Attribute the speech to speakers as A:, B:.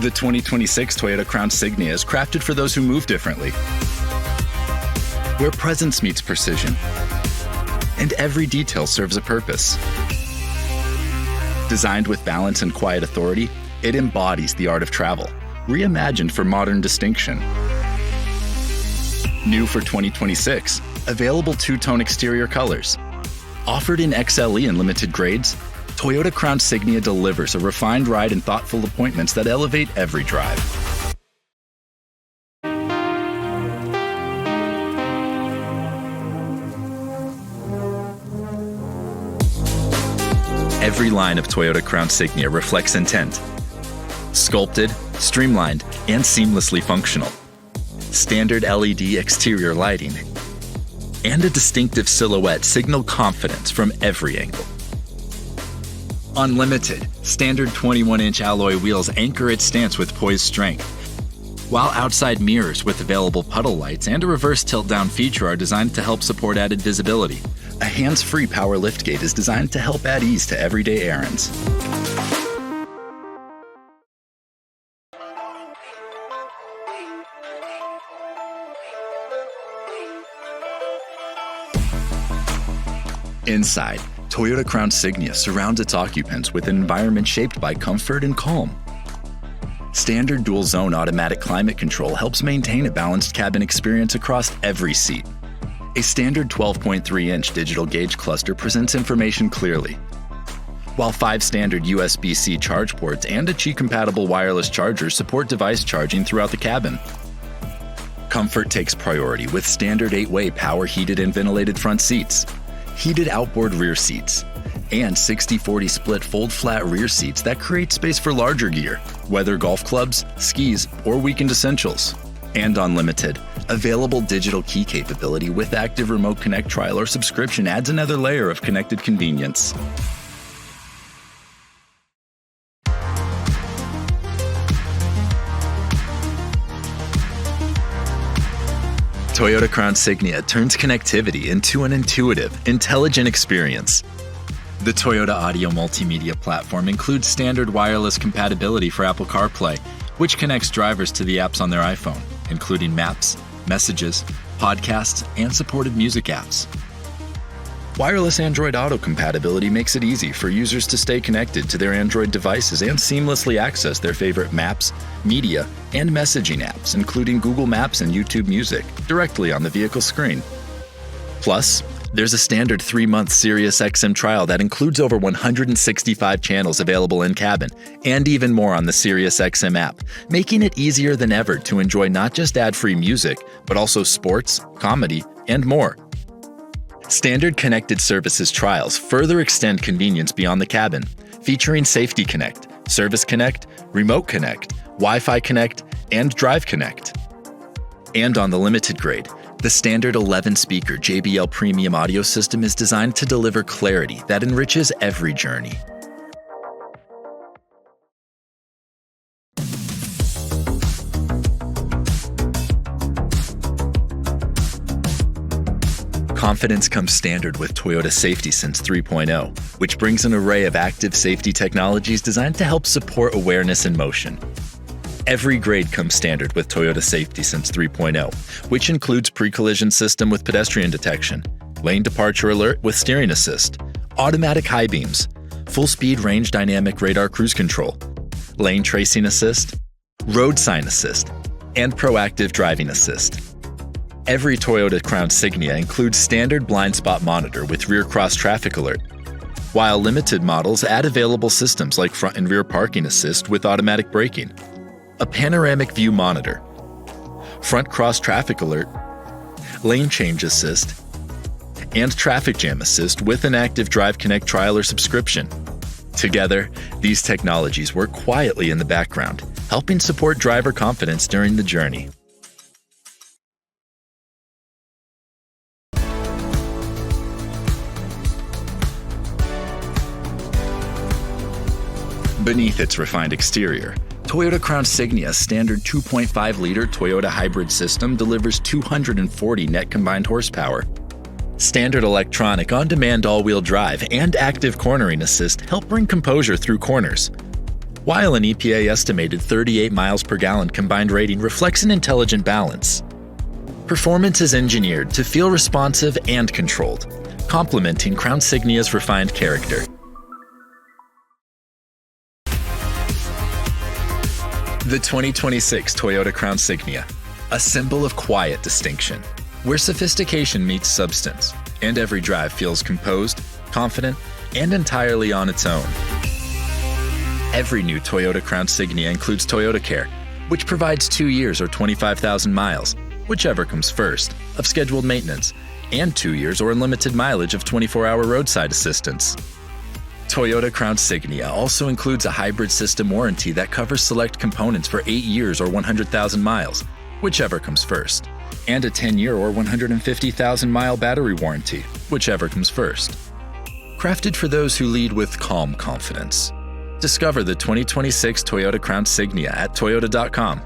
A: The 2026 Toyota Crown Signia is crafted for those who move differently, where presence meets precision, and every detail serves a purpose. Designed with balance and quiet authority, it embodies the art of travel, reimagined for modern distinction. New for 2026, available two-tone exterior colors. Offered in XLE and limited grades, Toyota Crown Signia delivers a refined ride and thoughtful appointments that elevate every drive. Every line of Toyota Crown Signia reflects intent. Sculpted, streamlined, and seamlessly functional. Standard LED exterior lighting and a distinctive silhouette signal confidence from every angle. Unlimited, standard 21-inch alloy wheels anchor its stance with poised strength, while outside mirrors with available puddle lights and a reverse tilt-down feature are designed to help support added visibility. A hands-free power liftgate is designed to help add ease to everyday errands. Inside, Toyota Crown Signia surrounds its occupants with an environment shaped by comfort and calm. Standard dual-zone automatic climate control helps maintain a balanced cabin experience across every seat. A standard 12.3-inch digital gauge cluster presents information clearly, while 5 standard USB-C charge ports and a Qi-compatible wireless charger support device charging throughout the cabin. Comfort takes priority with standard 8-way power-heated and ventilated front seats, heated outboard rear seats, and 60/40 split fold-flat rear seats that create space for larger gear, whether golf clubs, skis, or weekend essentials. And unlimited, available digital key capability with active remote connect trial or subscription adds another layer of connected convenience. Toyota Crown Signia turns connectivity into an intuitive, intelligent experience. The Toyota Audio Multimedia platform includes standard wireless compatibility for Apple CarPlay, which connects drivers to the apps on their iPhone, including Maps, Messages, Podcasts, and supported music apps. Wireless Android Auto compatibility makes it easy for users to stay connected to their Android devices and seamlessly access their favorite maps, media, and messaging apps, including Google Maps and YouTube Music, directly on the vehicle screen. Plus, there's a standard 3-month SiriusXM trial that includes over 165 channels available in-cabin, and even more on the SiriusXM app, making it easier than ever to enjoy not just ad-free music, but also sports, comedy, and more. Standard connected services trials further extend convenience beyond the cabin, featuring Safety Connect, Service Connect, Remote Connect, Wi-Fi Connect, and Drive Connect. And on the limited grade, the standard 11-speaker JBL Premium audio system is designed to deliver clarity that enriches every journey. Confidence comes standard with Toyota Safety Sense 3.0, which brings an array of active safety technologies designed to help support awareness in motion. Every grade comes standard with Toyota Safety Sense 3.0, which includes pre-collision system with pedestrian detection, lane departure alert with steering assist, automatic high beams, full-speed range dynamic radar cruise control, lane tracing assist, road sign assist, and proactive driving assist. Every Toyota Crown Signia includes standard blind spot monitor with rear cross traffic alert, while limited models add available systems like front and rear parking assist with automatic braking, a panoramic view monitor, front cross traffic alert, lane change assist, and traffic jam assist with an active Drive Connect trial or subscription. Together, these technologies work quietly in the background, helping support driver confidence during the journey. Beneath its refined exterior, Toyota Crown Signia's standard 2.5-liter Toyota hybrid system delivers 240 net combined horsepower. Standard electronic on-demand all-wheel drive and active cornering assist help bring composure through corners, while an EPA estimated 38 miles per gallon combined rating reflects an intelligent balance. Performance is engineered to feel responsive and controlled, complementing Crown Signia's refined character. The 2026 Toyota Crown Signia, a symbol of quiet distinction, where sophistication meets substance, and every drive feels composed, confident, and entirely on its own. Every new Toyota Crown Signia includes Toyota Care, which provides 2 years or 25,000 miles, whichever comes first, of scheduled maintenance, and 2 years or unlimited mileage of 24-hour roadside assistance. Toyota Crown Signia also includes a hybrid system warranty that covers select components for 8 years or 100,000 miles, whichever comes first, and a 10-year or 150,000-mile battery warranty, whichever comes first. Crafted for those who lead with calm confidence. Discover the 2026 Toyota Crown Signia at toyota.com.